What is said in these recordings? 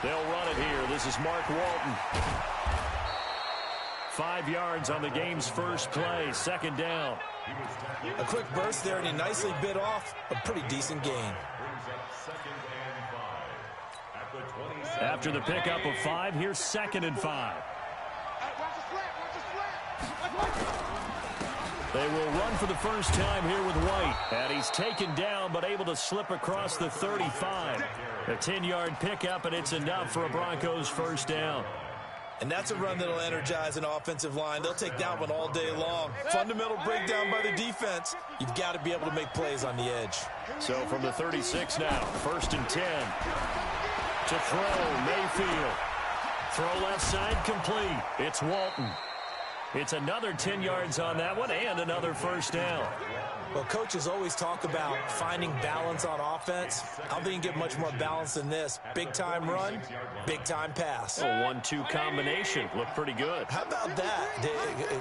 They'll run it here. This is Mark Walton. 5 yards on the game's first play. Second down. A quick burst there, and he nicely bit off a pretty decent gain. After the pickup of 5, here's 2nd and 5. They will run for the first time here with White. And he's taken down, but able to slip across the 35. A 10-yard pickup, and it's enough for a Broncos first down. And that's a run that'll energize an offensive line. They'll take that one all day long. Fundamental breakdown by the defense. You've got to be able to make plays on the edge. So from the 36 now, 1st and 10. To throw, Mayfield. Throw left side, complete. It's Walton. It's another 10 yards on that one and another first down. Well, coaches always talk about finding balance on offense. I don't think you can get much more balance than this. Big-time run, big-time pass. A 1-2 combination. Looked pretty good. How about that?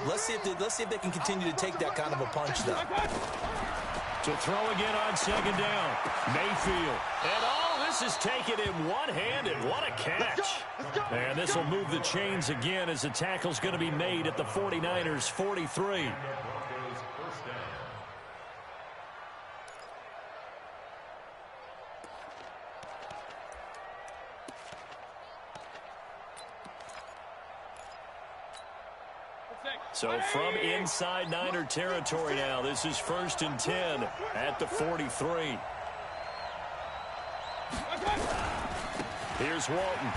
Let's see if they can continue to take that kind of a punch, though. To throw again on 2nd down. Mayfield. And this is taken in one-handed. What a catch. And this will move the chains again as the tackle's going to be made at the 49ers' 43. So from inside Niner territory now, this is 1st and 10 at the 43. Here's Walton.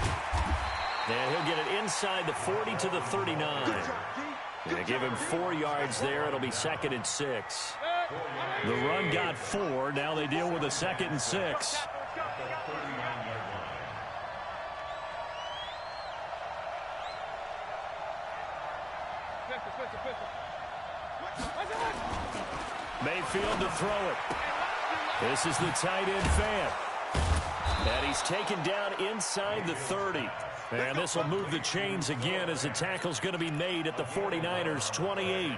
And he'll get it inside the 40 to the 39. They give him 4 yards there. It'll be 2nd and 6. The run got 4. Now they deal with a 2nd and 6. Mayfield to throw it. This is the tight end fan. And he's taken down inside the 30. And this will move the chains again as the tackle's going to be made at the 49ers' 28.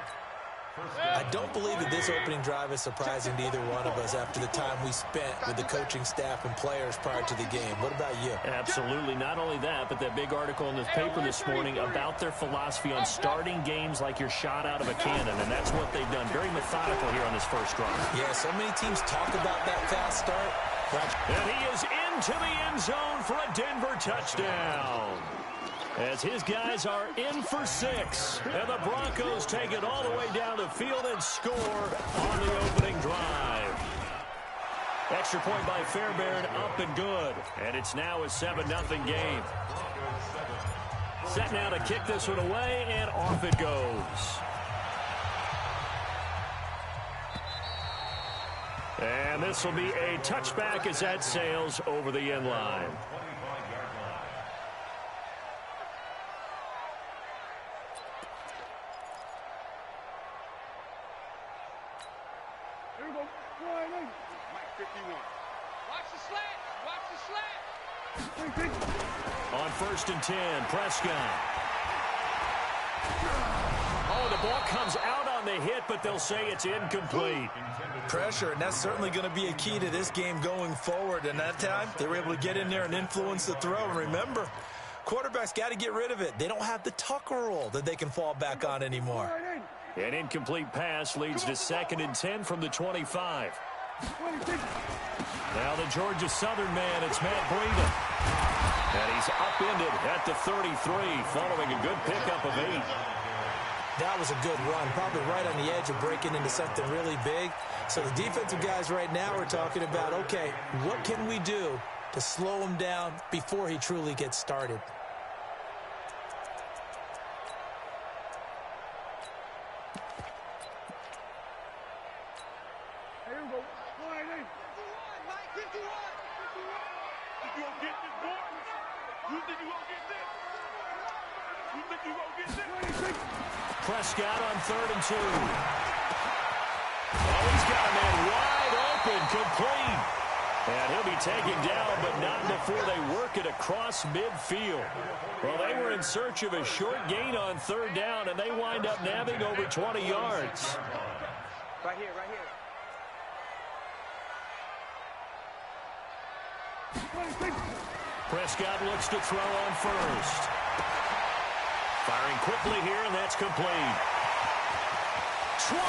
I don't believe that this opening drive is surprising to either one of us after the time we spent with the coaching staff and players prior to the game. What about you? Absolutely. Not only that, but that big article in the paper this morning about their philosophy on starting games like you're shot out of a cannon, and that's what they've done. Very methodical here on this first drive. Yeah, so many teams talk about that fast start. And he is into the end zone for a Denver touchdown. As his guys are in for 6. And the Broncos take it all the way down the field and score on the opening drive. Extra point by Fairbairn, up and good. And it's now a 7-0 game. Set now to kick this one away, and off it goes. And this will be a touchback as that sails over the end line. Here we go. Mike 51. Watch the slant. Watch the slant. On 1st and 10, Prescott. Oh, the ball comes out on the hit, but they'll say it's incomplete. Pressure, and that's certainly going to be a key to this game going forward. And that time, they were able to get in there and influence the throw. And remember, quarterbacks got to get rid of it. They don't have the Tucker rule that they can fall back on anymore. An incomplete pass leads to 2nd and 10 from the 25. Now the Georgia Southern man, it's Matt Breida. And he's upended at the 33 following a good pickup of 8. That was a good run, probably right on the edge of breaking into something really big. So the defensive guys right now are talking about, okay, what can we do to slow him down before he truly gets started? Prescott on 3rd and 2. Oh, he's got a man wide open, complete. And he'll be taken down, but not before they work it across midfield. Well, they were in search of a short gain on 3rd down, and they wind up nabbing over 20 yards. Right here, right here. Prescott looks to throw on first. Firing quickly here, and that's complete. 20!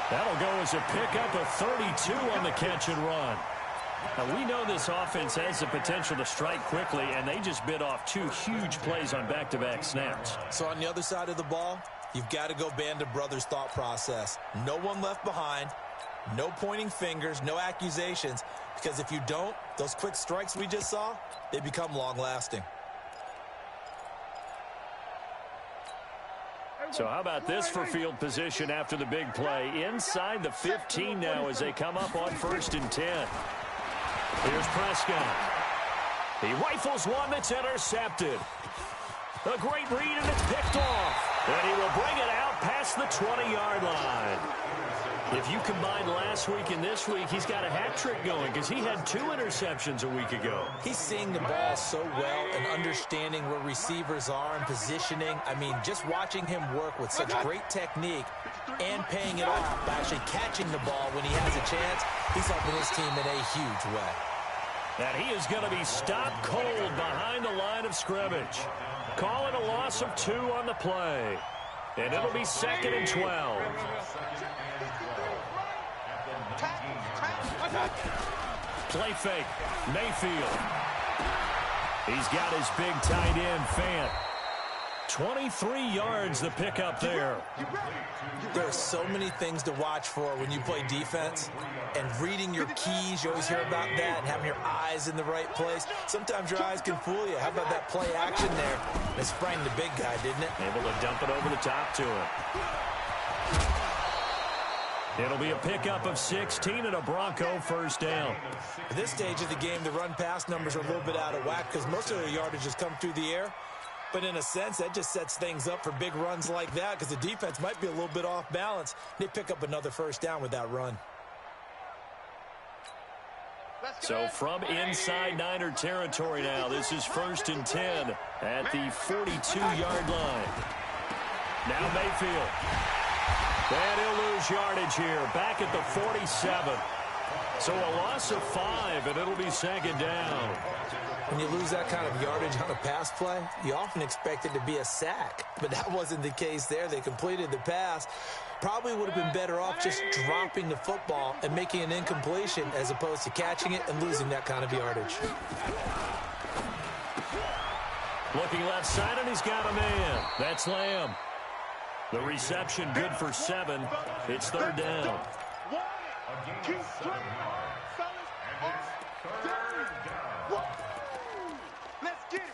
That'll go as a pickup of 32 on the catch and run. Now, we know this offense has the potential to strike quickly, and they just bit off 2 huge plays on back-to-back snaps. So on the other side of the ball, you've got to go Band of Brothers thought process. No one left behind, no pointing fingers, no accusations, because if you don't, those quick strikes we just saw, they become long-lasting. So how about this for field position after the big play? Inside the 15 now as they come up on 1st and 10. Here's Prescott. He rifles one that's intercepted. A great read, and it's picked off. And he will bring it out past the 20-yard line. If you combine last week and this week, he's got a hat trick going because he had 2 interceptions a week ago. He's seeing the ball so well and understanding where receivers are and positioning. I mean, just watching him work with such great technique and paying it off by actually catching the ball when he has a chance, he's helping his team in a huge way. And he is going to be stopped cold behind the line of scrimmage. Call it a loss of 2 on the play. And it'll be 2nd and 12. Play fake. Mayfield. He's got his big tight end, Fant. 23 yards the pickup there. There are so many things to watch for when you play defense. And reading your keys, you always hear about that, and having your eyes in the right place. Sometimes your eyes can fool you. How about that play action there? It sprang the big guy, didn't it? Able to dump it over the top to him. It'll be a pickup of 16 and a Bronco first down. At this stage of the game, the run-pass numbers are a little bit out of whack because most of their yardage has come through the air. But in a sense, that just sets things up for big runs like that because the defense might be a little bit off balance. They pick up another first down with that run. So from inside Niner territory now, this is 1st and 10 at the 42-yard line. Now Mayfield. And he'll lose yardage here, back at the 47. So a loss of 5, and it'll be 2nd down. When you lose that kind of yardage on a pass play, you often expect it to be a sack. But that wasn't the case there. They completed the pass. Probably would have been better off just dropping the football and making an incompletion as opposed to catching it and losing that kind of yardage. Looking left side, and he's got a man. That's Lamb. The reception good for 7. It's 3rd down. Let's get it.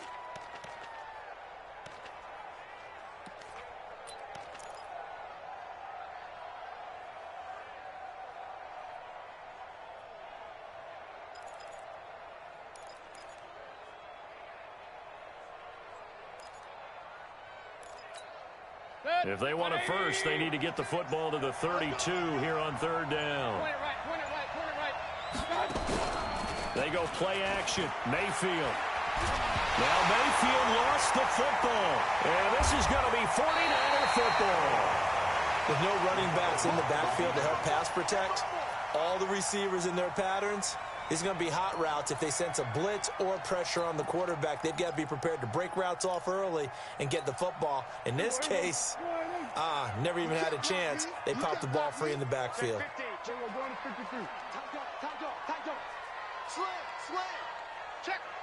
If they want a first, they need to get the football to the 32 here on 3rd down. Point it right. They go play action. Mayfield. Now Mayfield lost the football. And this is going to be 49er football. With no running backs in the backfield to help pass protect, all the receivers in their patterns, it's going to be hot routes. If they sense a blitz or pressure on the quarterback, they've got to be prepared to break routes off early and get the football. In this case, never even had a chance. They popped the ball free in the backfield.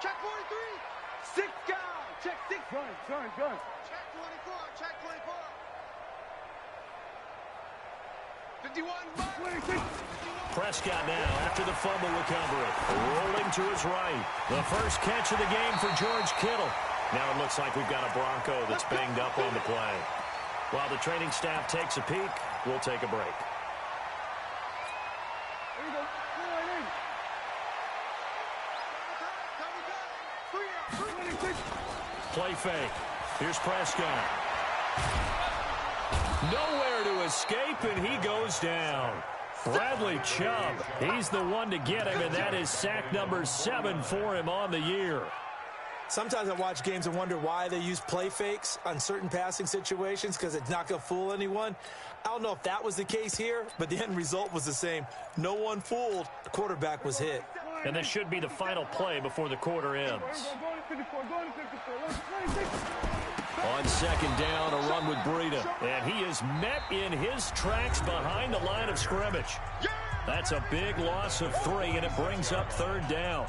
Check 43. 6 guys. Check 6. Gun. Check 24. Check 24. 51. 26. Prescott now after the fumble recovery. Rolling to his right. The first catch of the game for George Kittle. Now it looks like we've got a Bronco that's banged up on the play. While the training staff takes a peek, we'll take a break. Play fake. Here's Prescott. Nowhere to escape, and he goes down. Bradley Chubb, he's the one to get him, and that is sack number 7 for him on the year. Sometimes I watch games and wonder why they use play fakes on certain passing situations because it's not going to fool anyone. I don't know if that was the case here, but the end result was the same. No one fooled. The quarterback was hit. And this should be the final play before the quarter ends. On second down, a run with Breida. And he is met in his tracks behind the line of scrimmage. That's a big loss of 3, and it brings up third down.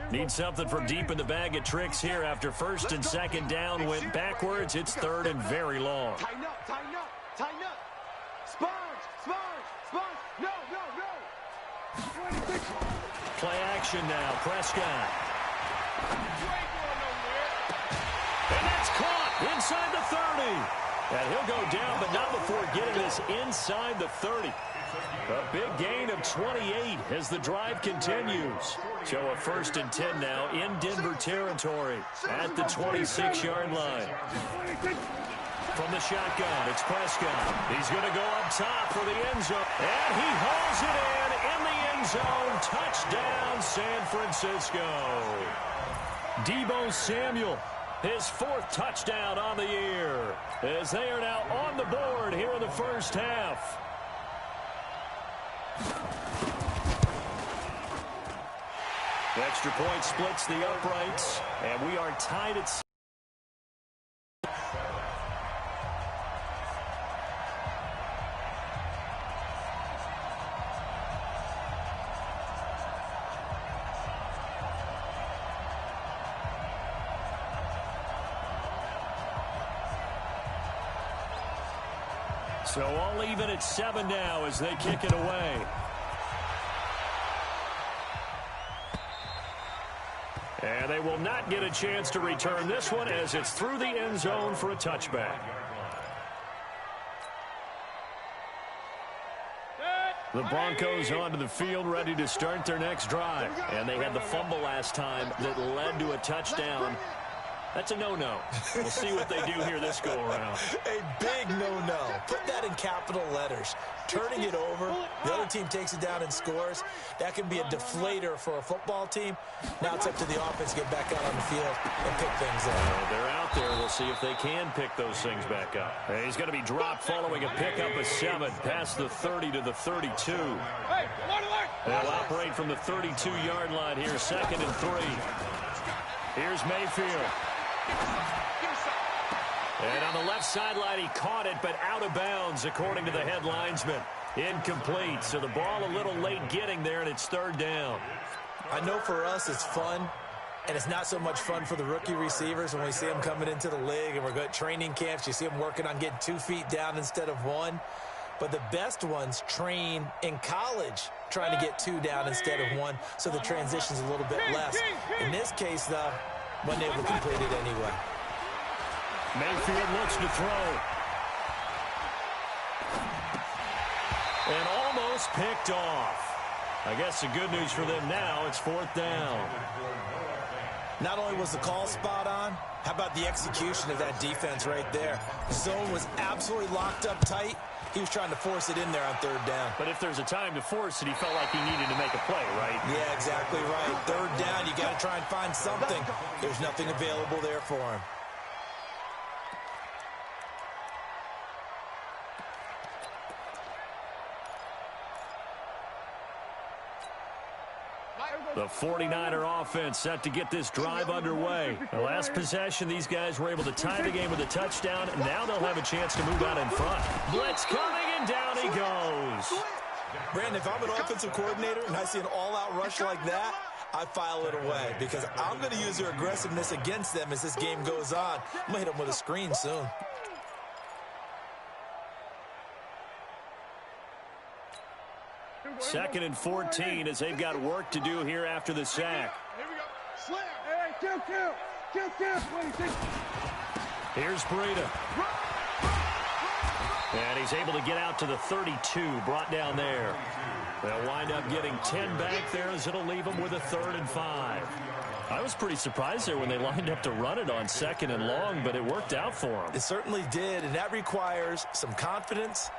Need something from deep in the bag of tricks here after first and second down went backwards. It's third and very long. Tighten up, tighten up, tighten up. Sponge, sponge, sponge. No, no, no. Play action now. Prescott. And that's caught inside the 30. And he'll go down, but not before getting this inside the 30. A big gain of 28 as the drive continues. So a first and 10 now in Denver territory at the 26-yard line. From the shotgun, it's Prescott. He's going to go up top for the end zone. And he hauls it in the end zone. Touchdown, San Francisco. Deebo Samuel, his 4th touchdown on the year, as they are now on the board here in the first half. The extra point splits the uprights, and we are tied at 6. So all even at 7 now as they kick it away. And they will not get a chance to return this one as it's through the end zone for a touchback. The Broncos onto the field ready to start their next drive. And they had the fumble last time that led to a touchdown. That's a no-no. We'll see what they do here this go-around. A big no-no. Put that in capital letters. Turning it over, the other team takes it down and scores. That can be a deflator for a football team. Now it's up to the offense to get back out on the field and pick things up. They're out there. We'll see if they can pick those things back up. And he's going to be dropped following a pickup of 7 past the 30 to the 32. They'll operate from the 32-yard line here, 2nd and 3. Here's Mayfield. And on the left sideline, he caught it, but out of bounds, according to the head linesman. Incomplete, so the ball a little late getting there, and it's 3rd down. I know for us it's fun, and it's not so much fun for the rookie receivers when we see them coming into the league, and we're going to training camps. You see them working on getting 2 feet down instead of 1. But the best ones train in college trying to get 2 down instead of 1, so the transition's a little bit less. In this case, though, wasn't able to complete it anyway. Mayfield looks to throw. And almost picked off. I guess the good news for them now, it's 4th down. Not only was the call spot on, how about the execution of that defense right there? Zone was absolutely locked up tight. He was trying to force it in there on 3rd down. But if there's a time to force it, he felt like he needed to make a play, right? Yeah, exactly right. 3rd down, you got to try and find something. There's nothing available there for him. The 49er offense set to get this drive underway. The last possession, these guys were able to tie the game with a touchdown, and now they'll have a chance to move out in front. Blitz coming, and down he goes. Brandon, if I'm an offensive coordinator and I see an all-out rush like that, I file it away because I'm going to use their aggressiveness against them as this game goes on. I'm going to hit them with a screen soon. Second and 14 as they've got work to do here after the sack. Here we go. Slam. Hey, kill, 26. Here's Breida. And he's able to get out to the 32, brought down there. They'll wind up getting 10 back there as it'll leave them with a 3rd and 5. I was pretty surprised there when they lined up to run it on second and long, but it worked out for them. It certainly did, and that requires some confidence,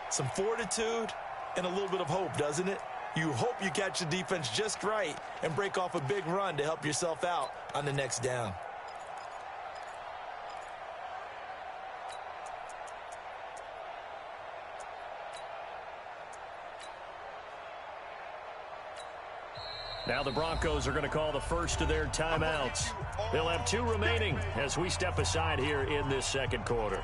some fortitude, and a little bit of hope, doesn't it? You hope you catch the defense just right and break off a big run to help yourself out on the next down. Now the Broncos are going to call the first of their timeouts. They'll have 2 remaining as we step aside here in this second quarter.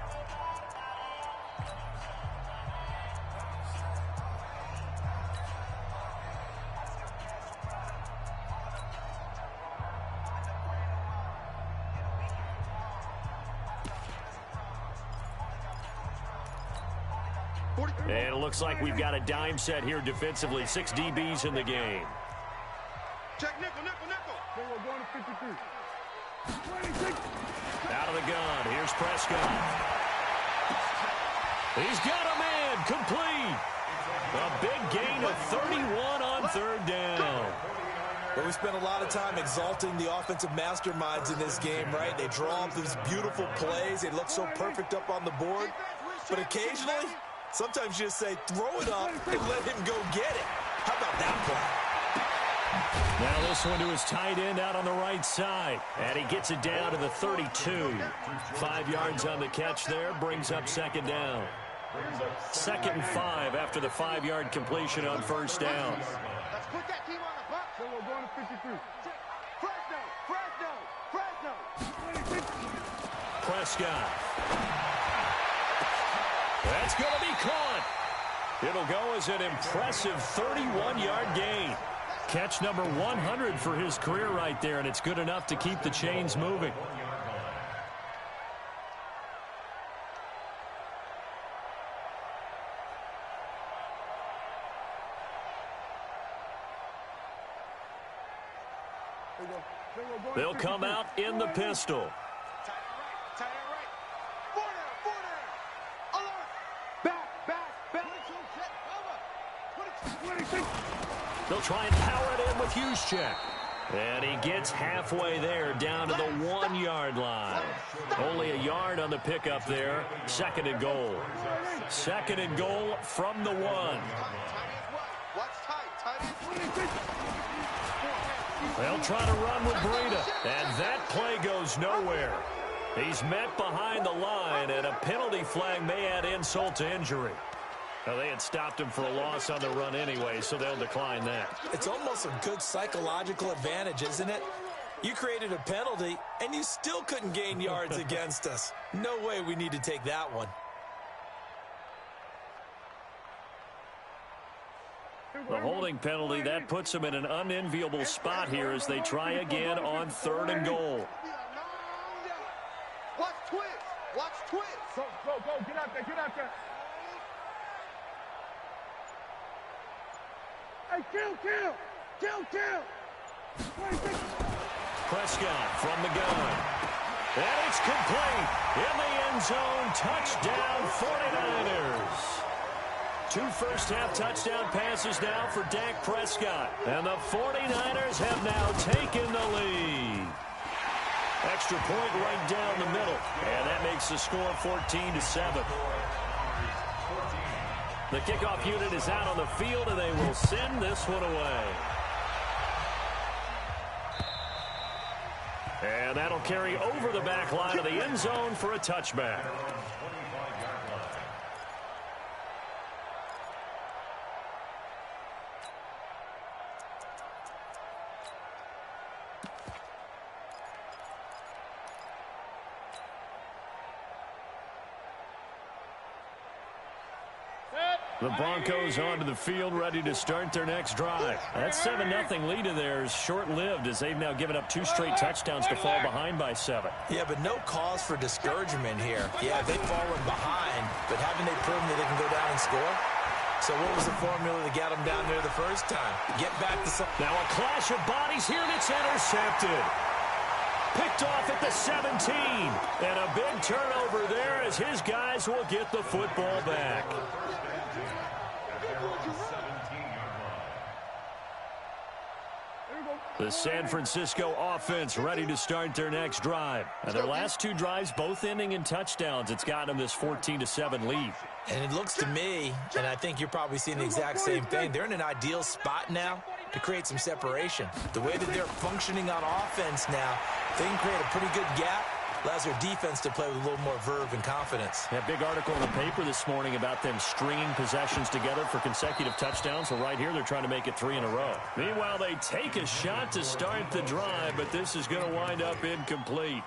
And it looks like we've got a dime set here defensively. 6 DBs in the game. Check nickel, nickel, nickel. They were going to 53. Out of the gun. Here's Prescott. He's got a man. Complete. A big gain of 31 on third down. But we spent a lot of time exalting the offensive masterminds in this game, right? They draw up these beautiful plays. They look so perfect up on the board. But occasionally, sometimes you just say, throw it up and let him go get it. How about that play? Now this one to his tight end out on the right side. And he gets it down to the 32. 5 yards on the catch there. Brings up second down. 2nd and 5 after the 5-yard completion on first down. Let's put that team on the box. They were going to 53. Fresno. Prescott. That's going to be caught. It'll go as an impressive 31-yard gain. Catch number 100 for his career right there, and it's good enough to keep the chains moving. They'll come out in the pistol. Tight end right. 4 down. Alert. Back. 22. They'll try and power it in with Juszczyk. And he gets halfway there, down to the 1-yard line. Only a yard on the pickup there. 2nd and goal. 2nd and goal from the 1. Watch tight. They'll try to run with Breida. And that play goes nowhere. He's met behind the line, and a penalty flag may add insult to injury. Now, they had stopped him for a loss on the run anyway, so they'll decline that. It's almost a good psychological advantage, isn't it? You created a penalty, and you still couldn't gain yards against us. No way we need to take that one. The holding penalty, that puts them in an unenviable spot here as they try again on 3rd and goal. Watch twist. Go. Get out there. Hey, kill. Prescott from the gun. And it's complete. In the end zone, touchdown 49ers. 2 first-half touchdown passes now for Dak Prescott. And the 49ers have now taken the lead. Extra point right down the middle. And that makes the score 14-7. The kickoff unit is out on the field, and they will send this one away. And that'll carry over the back line of the end zone for a touchback. The Broncos onto the field, ready to start their next drive. That 7-0 lead of theirs short-lived as they've now given up 2 straight touchdowns to fall behind by 7. Yeah, but no cause for discouragement here. Yeah, they've fallen behind, but haven't they proven that they can go down and score? So what was the formula to get them down there the first time? Get back to some... Now a clash of bodies here that's intercepted. Picked off at the 17. And a big turnover there as his guys will get the football back. The San Francisco offense ready to start their next drive. And their last two drives both ending in touchdowns. It's gotten them this 14-7 lead. And it looks to me, and I think you're probably seeing the exact same thing, they're in an ideal spot now to create some separation. The way that they're functioning on offense now, they can create a pretty good gap. Allows their defense to play with a little more verve and confidence. A big article in the paper this morning about them stringing possessions together for consecutive touchdowns. So right here, they're trying to make it 3 in a row. Meanwhile, they take a shot to start the drive, but this is going to wind up incomplete.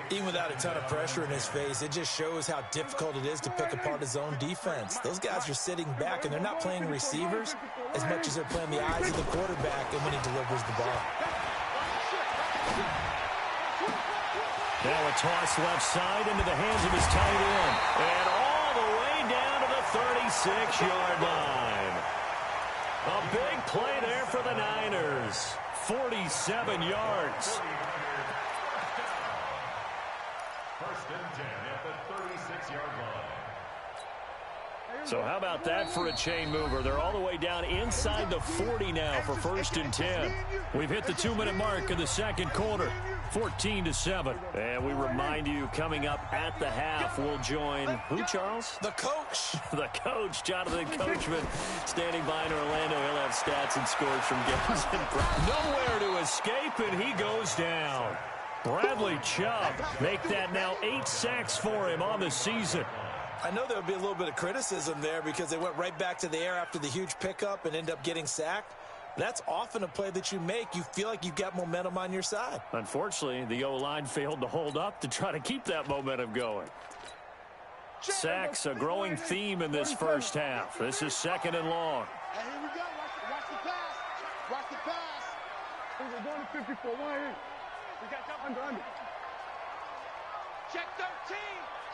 Even without a ton of pressure in his face, it just shows how difficult it is to pick apart his own defense. Those guys are sitting back, and they're not playing receivers as much as they're playing the eyes of the quarterback and when he delivers the ball. Now a toss left side into the hands of his tight end. And all the way down to the 36-yard line. A big play there for the Niners. 47 yards. First and 10 at the 36-yard line. So how about that for a chain mover? They're all the way down inside the 40 now for first and 10. We've hit the 2-minute mark in the second quarter. 14-7. And we remind you, coming up at the half, we'll join who, Charles? The coach. The coach, Jonathan Coachman, standing by in Orlando. He'll have stats and scores from games. Nowhere to escape, and he goes down. Bradley Chubb, make that now 8 sacks for him on the season. I know there'll be a little bit of criticism there because they went right back to the air after the huge pickup and end up getting sacked. That's often a play that you make. You feel like you've got momentum on your side. Unfortunately, the O-line failed to hold up to try to keep that momentum going. Sacks, a growing theme in this first half. This is second and long. And here we go. Watch the pass. Watch the pass. We're going to 54. One here. We got that under. Check 13.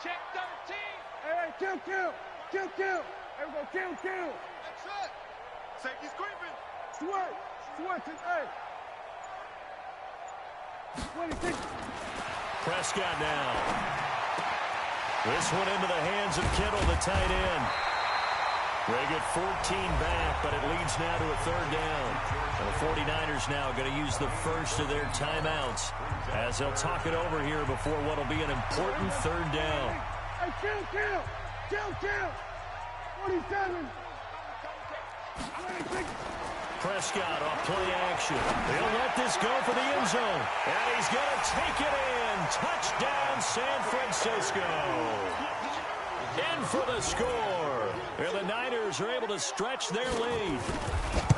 Check 13. Hey, kill. Here we go. Kill. That's it. Safety's creeping. Switch. Hey. 26. Prescott now. This one into the hands of Kittle, the tight end. They get 14 back, but it leads now to a third down. And the 49ers now going to use the first of their timeouts as they'll talk it over here before what will be an important third down. Hey, kill. 47. 26. Prescott off play action. He'll let this go for the end zone. And he's going to take it in. Touchdown, San Francisco. In for the score. And the Niners are able to stretch their lead.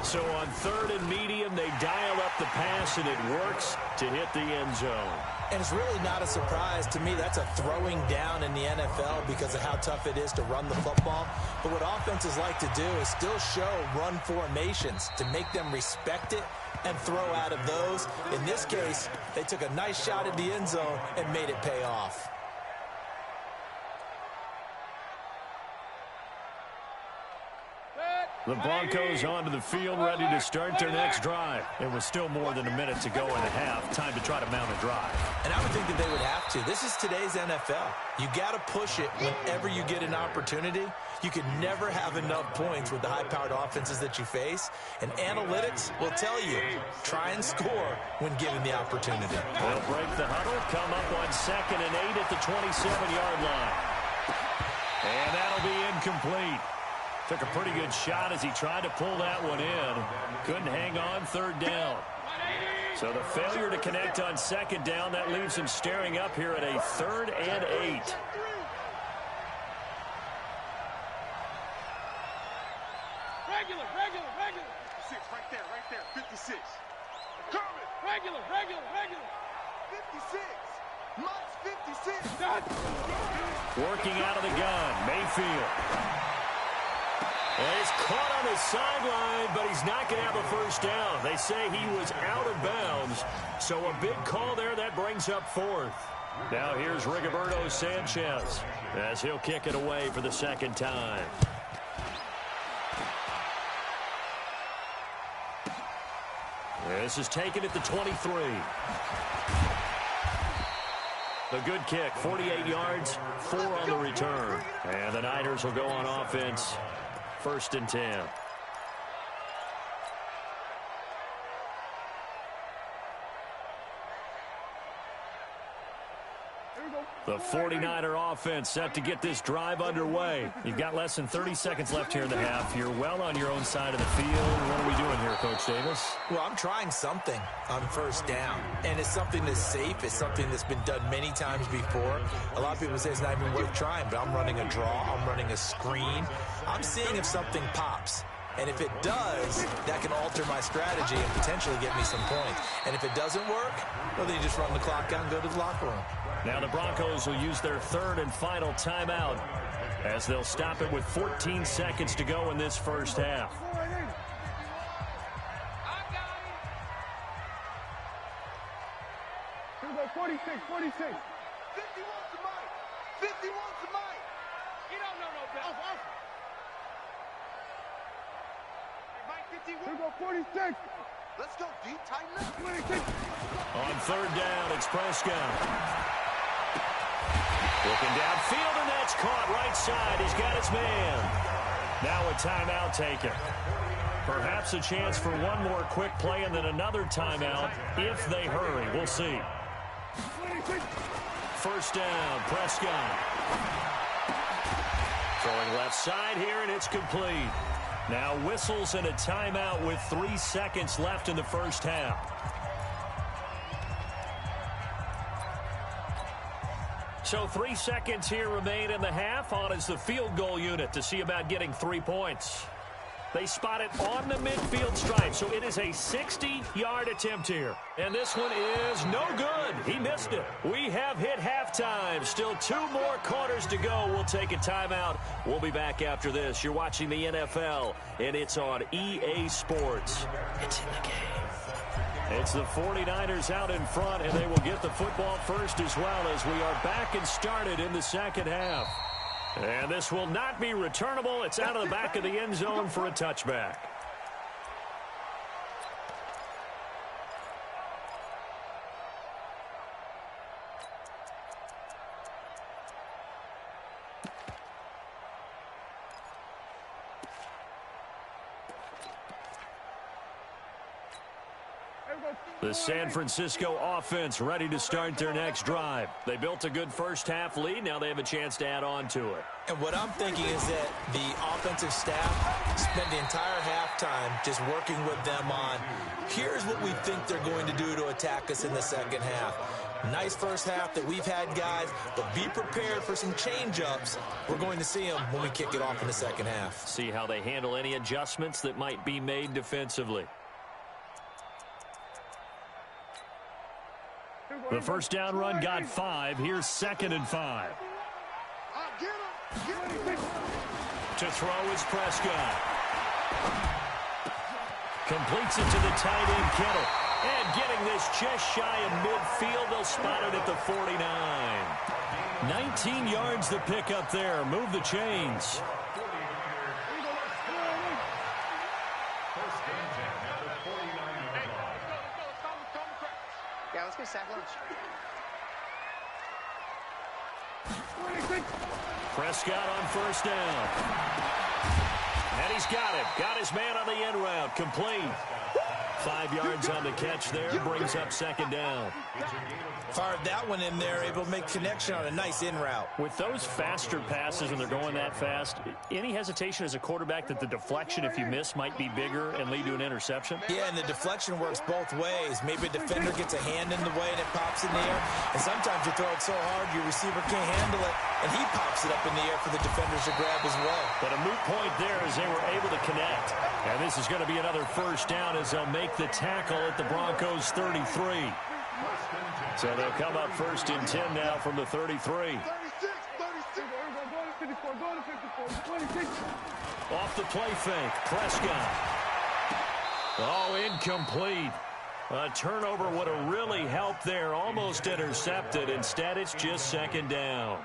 So on third and medium, they dial up the pass, and it works to hit the end zone. And it's really not a surprise to me. That's a throwing down in the NFL because of how tough it is to run the football. But what offenses like to do is still show run formations to make them respect it and throw out of those. In this case, they took a nice shot at the end zone and made it pay off. The Broncos onto the field, ready to start their next drive. It was still more than a minute to go in the half. Time to try to mount a drive. And I would think that they would have to. This is today's NFL. You got to push it whenever you get an opportunity. You can never have enough points with the high-powered offenses that you face. And analytics will tell you, try and score when given the opportunity. They'll break the huddle, come up on 2nd and 8 at the 27-yard line. And that'll be incomplete. Took a pretty good shot as he tried to pull that one in. Couldn't hang on third down. So the failure to connect on second down, that leaves him staring up here at a 3rd and 8. Regular. 56, right there. 56. Kermit. Regular. 56. Mike's 56. Working out of the gun, Mayfield. And he's caught on the sideline, but he's not going to have a first down. They say he was out of bounds. So a big call there that brings up 4th. Now here's Rigoberto Sanchez as he'll kick it away for the second time. This is taken at the 23. The good kick, 48 yards, 4 on the return. And the Niners will go on offense. 1st and 10. The 49er offense set to get this drive underway. You've got less than 30 seconds left here in the half. You're well on your own side of the field. What are we doing here, Coach Davis? Well, I'm trying something on first down, and it's something that's safe. It's something that's been done many times before. A lot of people say it's not even worth trying, but I'm running a draw. I'm running a screen. I'm seeing if something pops. And if it does, that can alter my strategy and potentially get me some points. And if it doesn't work, well, then you just run the clock out and go to the locker room. Now the Broncos will use their third and final timeout as they'll stop it with 14 seconds to go in this first half. Here we go, 46. 50 wants the mic. 50 wants the mic. You don't know no better. Here we go, 46. Let's go, D. Tighten up. 26. On third down, it's Prescott. Looking downfield, and that's caught right side. He's got his man. Now a timeout taken. Perhaps a chance for one more quick play and then another timeout if they hurry. We'll see. First down, Prescott. Throwing left side here, and it's complete. Now whistles and a timeout with 3 seconds left in the first half. So 3 seconds here remain in the half. On is the field goal unit to see about getting 3 points. They spot it on the midfield stripe, so it is a 60-yard attempt here. And this one is no good. He missed it. We have hit halftime. Still 2 more quarters to go. We'll take a timeout. We'll be back after this. You're watching the NFL, and it's on EA Sports. It's in the game. It's the 49ers out in front, and they will get the football first as well as we are back and started in the second half. And this will not be returnable. It's out of the back of the end zone for a touchback. The San Francisco offense ready to start their next drive. They built a good first half lead. Now they have a chance to add on to it. And what I'm thinking is that the offensive staff spent the entire halftime just working with them on, here's what we think they're going to do to attack us in the second half. Nice first half that we've had, guys, but be prepared for some change-ups. We're going to see them when we kick it off in the second half. See how they handle any adjustments that might be made defensively. The first down run got 5. Here's 2nd and 5. To throw is Prescott. Completes it to the tight end, Kittle. And getting this just shy of midfield, they'll spot it at the 49. 19 yards the pick up there. Move the chains. Yeah, let's go second. Prescott on first down. And he's got it. Got his man on the end route. Complete. 5 yards on the catch there. Brings up 2nd down. Fired that one in there, able to make connection on a nice in route. With those faster passes and they're going that fast, any hesitation as a quarterback that the deflection, if you miss, might be bigger and lead to an interception? Yeah, and the deflection works both ways. Maybe a defender gets a hand in the way and it pops in the air. And sometimes you throw it so hard your receiver can't handle it, and he pops it up in the air for the defenders to grab as well. But a moot point there as they were able to connect. And this is going to be another first down as they'll make the tackle at the Broncos' 33. So they'll come up 1st and 10 now from the 33. Off the play fake, Prescott. Oh, incomplete. A turnover would have really helped there. Almost intercepted. Instead, it's just 2nd down.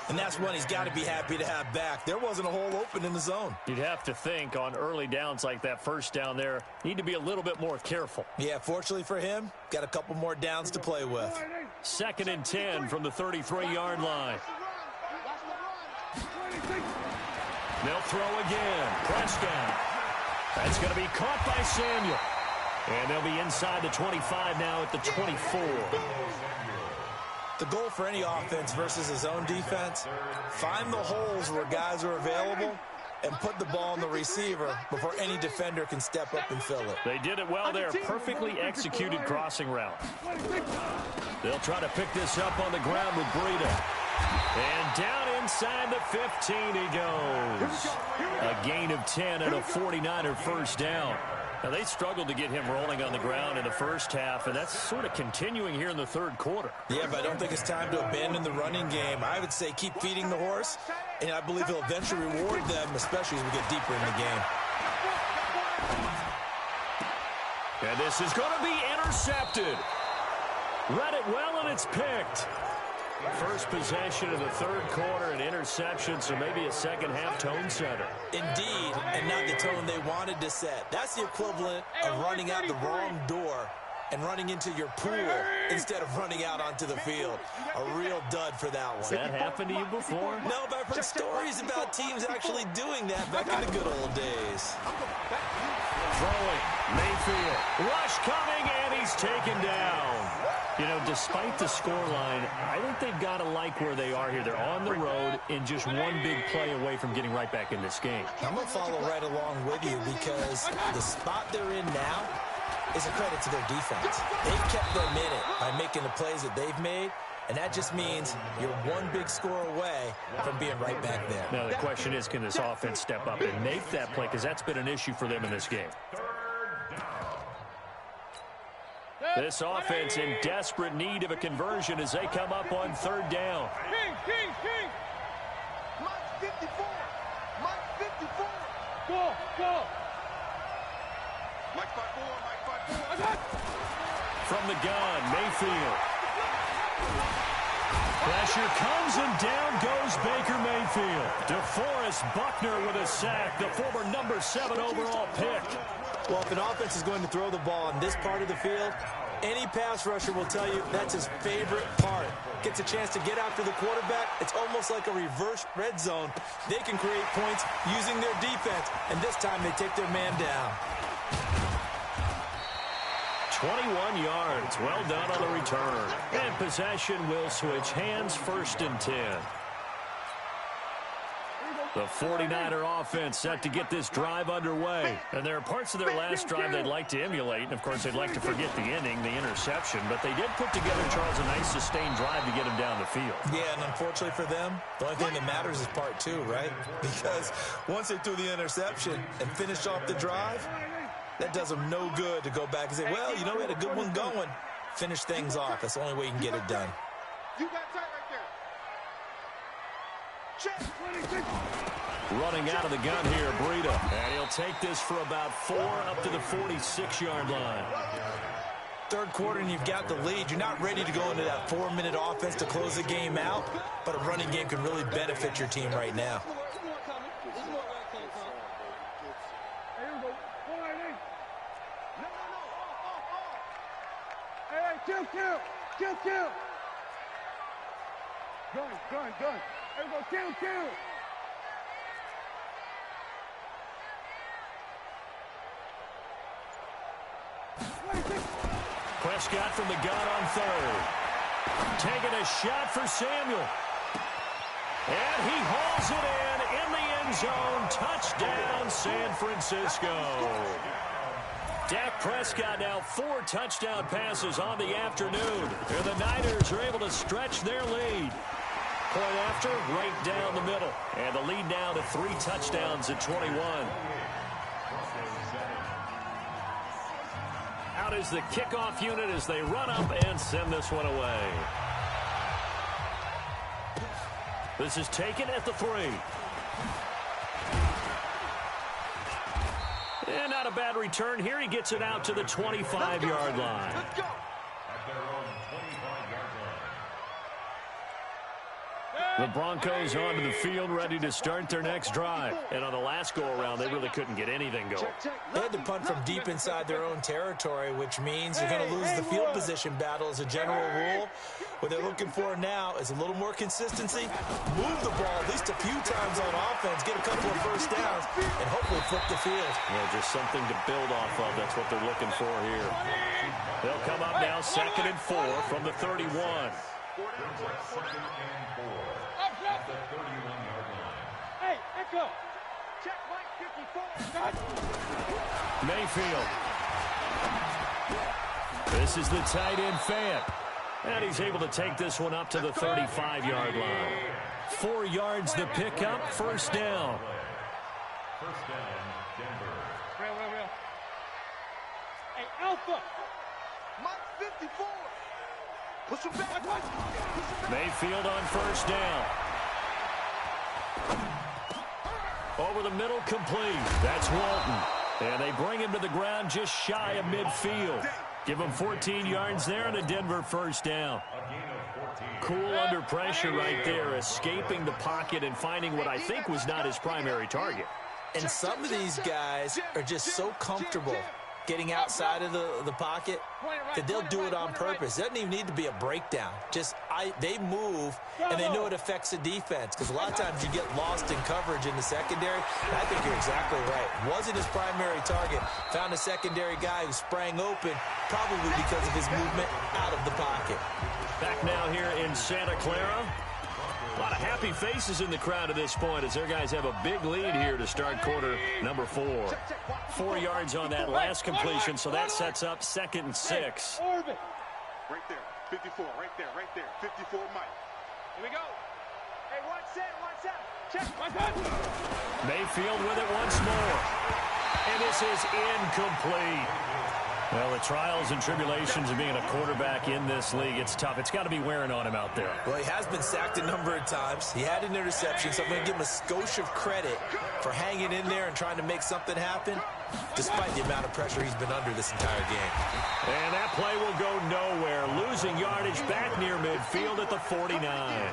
And that's one he's got to be happy to have back. There wasn't a hole open in the zone. You'd have to think on early downs like that first down there, need to be a little bit more careful. Yeah, fortunately for him, got a couple more downs to play with. 2nd and 10 from the 33-yard line. They'll throw again. Prescott. That's going to be caught by Samuel. And they'll be inside the 25 now at the 24. The goal for any offense versus his own defense, find the holes where guys are available and put the ball on the receiver before any defender can step up and fill it. They did it well there. Perfectly executed crossing route. They'll try to pick this up on the ground with Breida. And down inside the 15 he goes. A gain of 10 and a 49er first down. Now, they struggled to get him rolling on the ground in the first half, and that's sort of continuing here in the third quarter. Yeah, but I don't think it's time to abandon the running game. I would say keep feeding the horse, and I believe he'll eventually reward them, especially as we get deeper in the game. And this is going to be intercepted. Read it well, and it's picked. First possession of the third quarter, an interception, so maybe a second-half tone setter. Indeed, and not the tone they wanted to set. That's the equivalent of running out the wrong door and running into your pool instead of running out onto the field. A real dud for that one. Has that happened to you before? No, but I've heard stories about teams actually doing that back in the good old days. Throwing, Mayfield, rush coming, and he's taken down. You know, despite the scoreline, I think they've got to like where they are here. They're on the road and just one big play away from getting right back in this game. I'm going to follow right along with you because the spot they're in now is a credit to their defense. They've kept them in it by making the plays that they've made, and that just means you're one big score away from being right back there. Now, the question is, can this offense step up and make that play? Because that's been an issue for them in this game. This offense in desperate need of a conversion as they come up on third down. King. Mike 54. Mike 54. Go. Mike 54. From the gun, Mayfield. Pressure comes and down goes Baker Mayfield. DeForest Buckner with a sack, the former number 7 overall pick. Well, if an offense is going to throw the ball on this part of the field, any pass rusher will tell you that's his favorite part. Gets a chance to get after the quarterback. It's almost like a reverse red zone. They can create points using their defense, and this time they take their man down. 21 yards. Well done on the return. And possession will switch hands, 1st and 10. The 49er offense set to get this drive underway. And there are parts of their last drive they'd like to emulate. And, of course, they'd like to forget the ending, the interception. But they did put together, Charles, a nice sustained drive to get them down the field. Yeah, and unfortunately for them, the only thing that matters is part 2, right? Because once they threw the interception and finished off the drive, that does them no good to go back and say, well, you know, we had a good one going. Finish things off. That's the only way you can get it done. You got tight right there. Check. 26. Running out of the gun here, Breida. And he'll take this for about 4 up to the 46-yard line. Third quarter and you've got the lead. You're not ready to go into that 4-minute offense to close the game out, but a running game can really benefit your team right now. Kill. Gun. There we go, kill. Prescott from the gun on third. Taking a shot for Samuel. And he hauls it in the end zone. Touchdown, San Francisco. Dak Prescott now 4 touchdown passes on the afternoon. And the Niners are able to stretch their lead. Point after, right down the middle. And the lead now to 3 touchdowns at 21. Out is the kickoff unit as they run up and send this one away. This is taken at the 3. And not a bad return here. He gets it out to the 25-yard line. At their own 25-yard line. The Broncos onto the field, ready to start their next drive. And on the last go-around, they really couldn't get anything going. They had to punt from deep inside their own territory, which means you're going to lose the field position battle as a general rule. What they're looking for now is a little more consistency, move the ball at least a few times on offense, get a couple of first downs, and hopefully flip the field. Yeah, just something to build off of. That's what they're looking for here. They'll come up now 2nd and 4 from the 31. Second and 4 at the 31-yard line. Hey, Echo. Check Mike 54. Mayfield. This is the tight end, Fant. And he's able to take this one up to the 35-yard line. 4 yards the pickup, first down. First down, Denver. Real. Hey, Alpha. Mike 54. Push him back. Mayfield on first down. Over the middle, complete. That's Walton. And they bring him to the ground just shy of midfield. Give him 14 yards there and a Denver first down. Cool under pressure right there, escaping the pocket and finding what I think was not his primary target. And some of these guys are just so comfortable getting outside of the pocket that they'll do it on purpose. It doesn't even need to be a breakdown. They move, and they know it affects the defense, because a lot of times you get lost in coverage in the secondary. And I think you're exactly right. Wasn't his primary target. Found a secondary guy who sprang open, probably because of his movement out of the pocket. Back now here in Santa Clara. A lot of happy faces in the crowd at this point as their guys have a big lead here to start quarter number 4. 4 yards on that last completion, so that sets up 2nd and 6. Right there, 54, right there. 54, Mike. Here we go. Hey, watch that. Check, my God. Mayfield with it once more. And this is incomplete. Well, the trials and tribulations of being a quarterback in this league, it's tough. It's got to be wearing on him out there. Well, he has been sacked a number of times. He had an interception, so I'm going to give him a skosh of credit for hanging in there and trying to make something happen, despite the amount of pressure he's been under this entire game. And that play will go nowhere. Losing yardage back near midfield at the 49.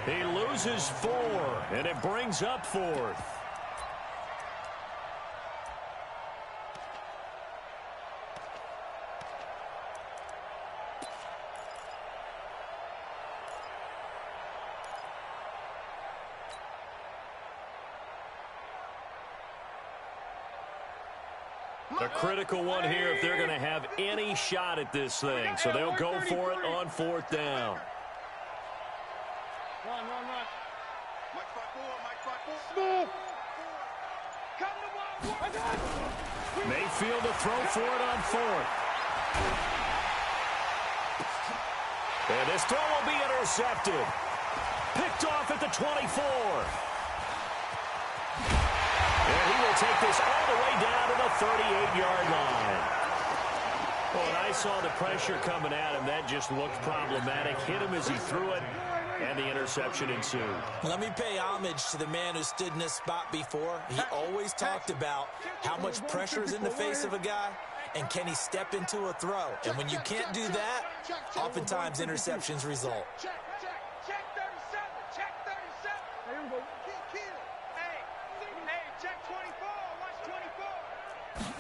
He loses 4, and it brings up 4th. A critical one here if they're going to have any shot at this thing. So they'll go for it on 4th down. Run. Mike 5-4. Smooth. Come to ball. Mayfield to throw for it on 4th. And this throw will be intercepted. Picked off at the 24. And he will take this all the way down to the 38-yard line. Well, when I saw the pressure coming at him, that just looked problematic. Hit him as he threw it, and the interception ensued. Let me pay homage to the man who stood in this spot before. He always talked about how much pressure is in the face of a guy, and can he step into a throw. And when you can't do that, oftentimes interceptions result. Check 37. Check 37. Here we go. Hey, check 24. Watch 24.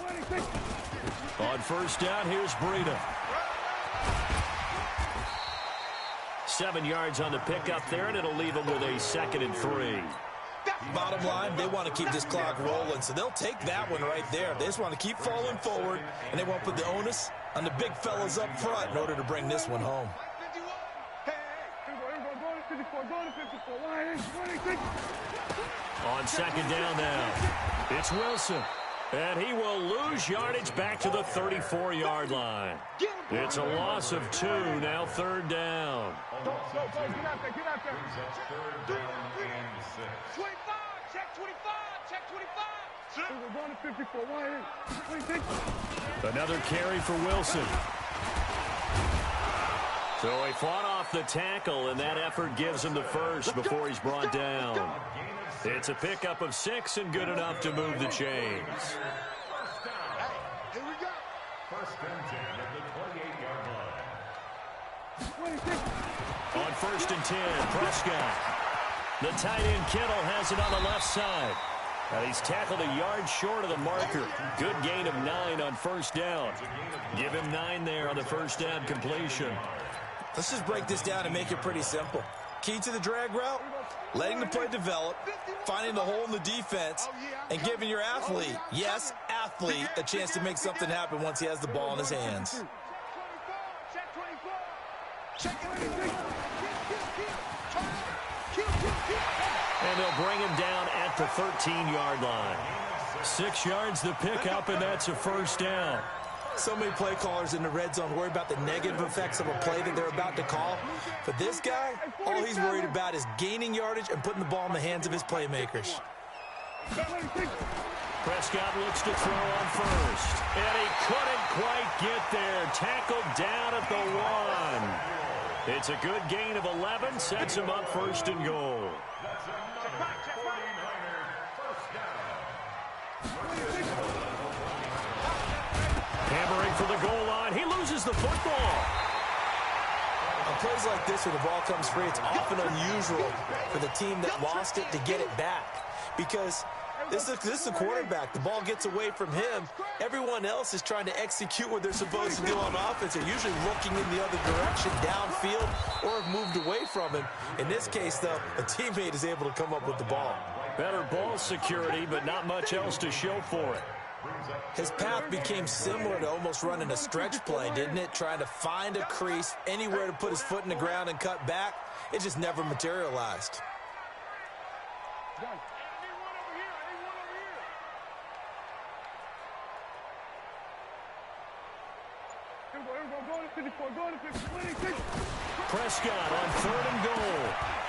26. On first down, here's Breida. 7 yards on the pickup there, and it'll leave them with a 2nd and 3. Bottom line, they want to keep this clock rolling, so they'll take that one right there. They just want to keep falling forward, and they won't put the onus on the big fellas up front in order to bring this one home. On 2nd down now, it's Wilson. And he will lose yardage back to the 34-yard line. It's a loss of 2, now 3rd down. Go, get out there. Third down and 6. 25, check 25, check 25. We're going to 54, 26. Another carry for Wilson. So he fought off the tackle, and that effort gives him the first before he's brought down. It's a pickup of 6 and good enough to move the chains. Here we go. First and 10 at the 28-yard line. 26. On 1st and 10, Prescott. The tight end Kittle has it on the left side. And he's tackled a yard short of the marker. Good gain of 9 on first down. Give him 9 there on the first down completion. Let's just break this down and make it pretty simple. Key to the drag route, letting the play develop, finding the hole in the defense, and giving your athlete, yes, athlete, a chance to make something happen once he has the ball in his hands. Check 24. Check 24. And they'll bring him down at the 13-yard line. 6 yards to pick up, and that's a first down. So many play callers in the red zone worry about the negative effects of a play that they're about to call. But this guy, all he's worried about is gaining yardage and putting the ball in the hands of his playmakers. Prescott looks to throw on first. And he couldn't quite get there. Tackled down at the 1. It's a good gain of 11. Sets him up first and goal. Hammering for the goal line. He loses the football. On plays like this where the ball comes free, it's often unusual for the team that lost it to get it back. Because this is a quarterback. The ball gets away from him. Everyone else is trying to execute what they're supposed to do on offense. They're usually looking in the other direction, downfield, or have moved away from him. In this case, though, a teammate is able to come up with the ball. Better ball security, but not much else to show for it. His path became similar to almost running a stretch play, didn't it? Trying to find a crease, anywhere to put his foot in the ground and cut back. It just never materialized. Prescott on 3rd and goal.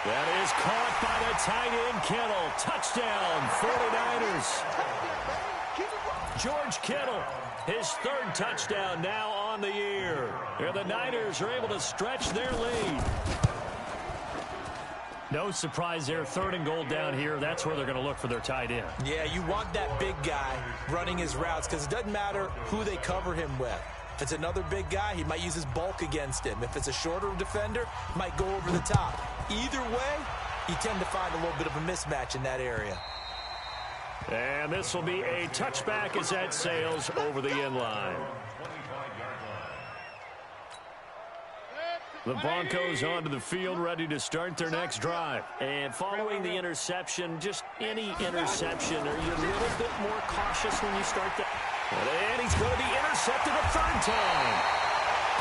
That is caught by the tight end, Kittle. Touchdown, 49ers. George Kittle, his 3rd touchdown now on the year. And the Niners are able to stretch their lead. No surprise there, 3rd and goal down here. That's where they're going to look for their tight end. Yeah, you want that big guy running his routes because it doesn't matter who they cover him with. If it's another big guy, he might use his bulk against him. If it's a shorter defender, he might go over the top. Either way, you tend to find a little bit of a mismatch in that area. And this will be a touchback as that sails over the end line. The Broncos onto the field, ready to start their next drive. And following the interception, just any interception, are you a little bit more cautious when you start that? And he's going to be intercepted a 3rd time.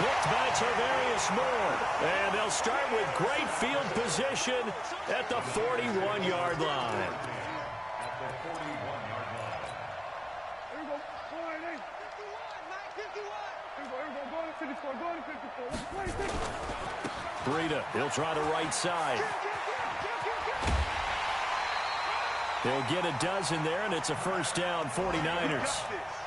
Picked by Tarvarius Moore. And they'll start with great field position at the 41-yard line. Breida, he'll try the right side. They'll get a dozen there, and it's a first down, 49ers.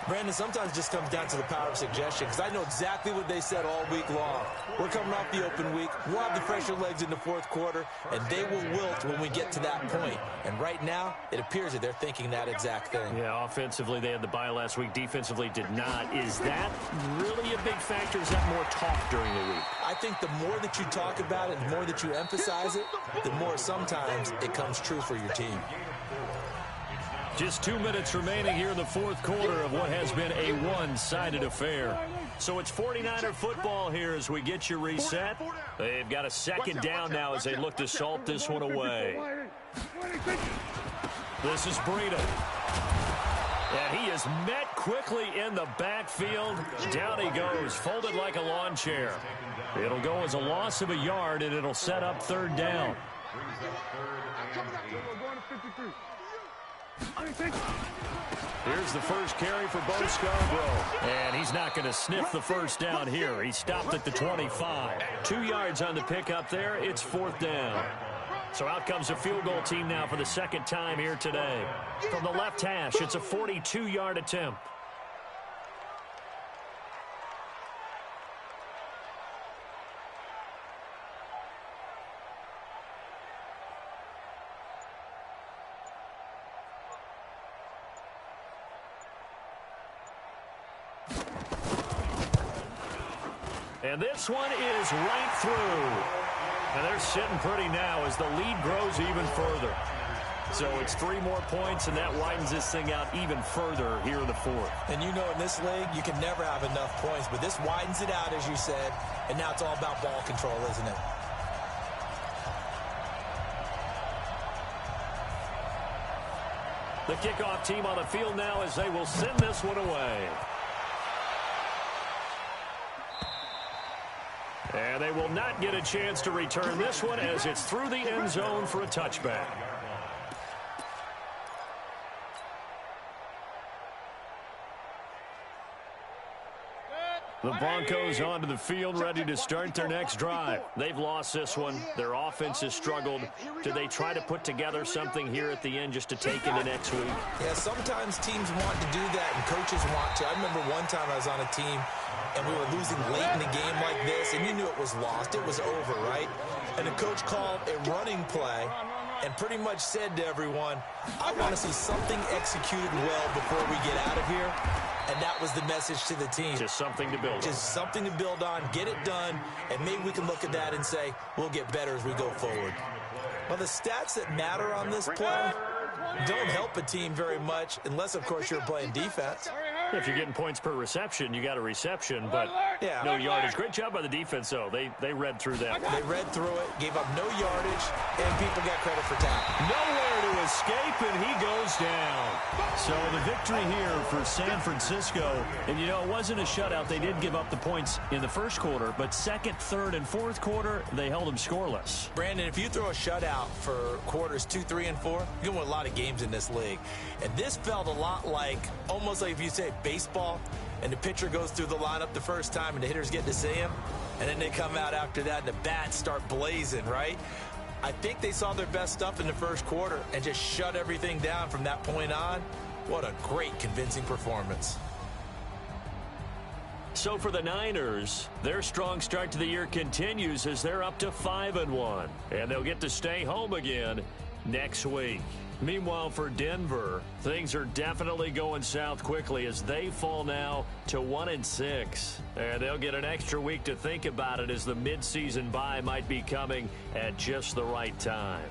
Brandon, sometimes it just comes down to the power of suggestion, because I know exactly what they said all week long. We're coming off the open week. We'll have the fresher legs in the 4th quarter, and they will wilt when we get to that point. And right now, it appears that they're thinking that exact thing. Yeah, offensively, they had the bye last week. Defensively, did not. Is that really a big factor? Is that more talk during the week? I think the more that you talk about it, the more that you emphasize it, the more sometimes it comes true for your team. Just 2 minutes remaining here in the 4th quarter of what has been a one-sided affair. So it's 49er football here as we get you reset. They've got a 2nd down now as they look to salt this one away. This is Breida. And he is met quickly in the backfield. Down he goes, folded like a lawn chair. It'll go as a loss of a yard, and it'll set up 3rd down. Here's the first carry for Bo Scarborough. And he's not going to sniff the first down here. He stopped at the 25. 2 yards on the pickup there. It's 4th down. So out comes a field goal team now for the 2nd time here today. From the left hash, it's a 42-yard attempt. And this one is right through. And they're sitting pretty now as the lead grows even further. So it's 3 more points, and that widens this thing out even further here in the 4th. And you know in this league, you can never have enough points, but this widens it out, as you said, and now it's all about ball control, isn't it? The kickoff team on the field now as they will send this one away. And they will not get a chance to return this one as it's through the end zone for a touchback. The Broncos onto the field, ready to start their next drive. They've lost this one. Their offense has struggled. Do they try to put together something here at the end just to take into next week? Yeah, sometimes teams want to do that and coaches want to. I remember one time I was on a team and we were losing late in the game like this, and you knew it was lost. It was over, right? And the coach called a running play and pretty much said to everyone, I want to see something executed well before we get out of here. And that was the message to the team. Just something to build on. Just something to build on, get it done, and maybe we can look at that and say, we'll get better as we go forward. Well, the stats that matter on this play don't help a team very much unless, of course, you're playing defense. If you're getting points per reception, you got a reception, but no yardage. Great job by the defense, though. They read through that. They read through it, gave up no yardage, and people got credit for tackling. Nowhere to escape, and he goes down. So the victory here for San Francisco. And, you know, it wasn't a shutout. They did give up the points in the first quarter, but second, third, and fourth quarter, they held them scoreless. Brandon, if you throw a shutout for quarters 2, 3, and 4, you can win a lot of games in this league. And this felt a lot like, almost like if you say baseball, and the pitcher goes through the lineup the first time and the hitters get to see him, and then they come out after that and the bats start blazing, right? I think they saw their best stuff in the first quarter and just shut everything down from that point on. What a great, convincing performance. So for the Niners, their strong start to the year continues as they're up to 5-1, and they'll get to stay home again next week. Meanwhile, for Denver, things are definitely going south quickly as they fall now to 1-6. And they'll get an extra week to think about it as the midseason bye might be coming at just the right time.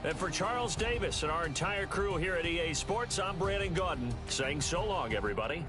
And for Charles Davis and our entire crew here at EA Sports, I'm Brandon Gaudin saying so long, everybody.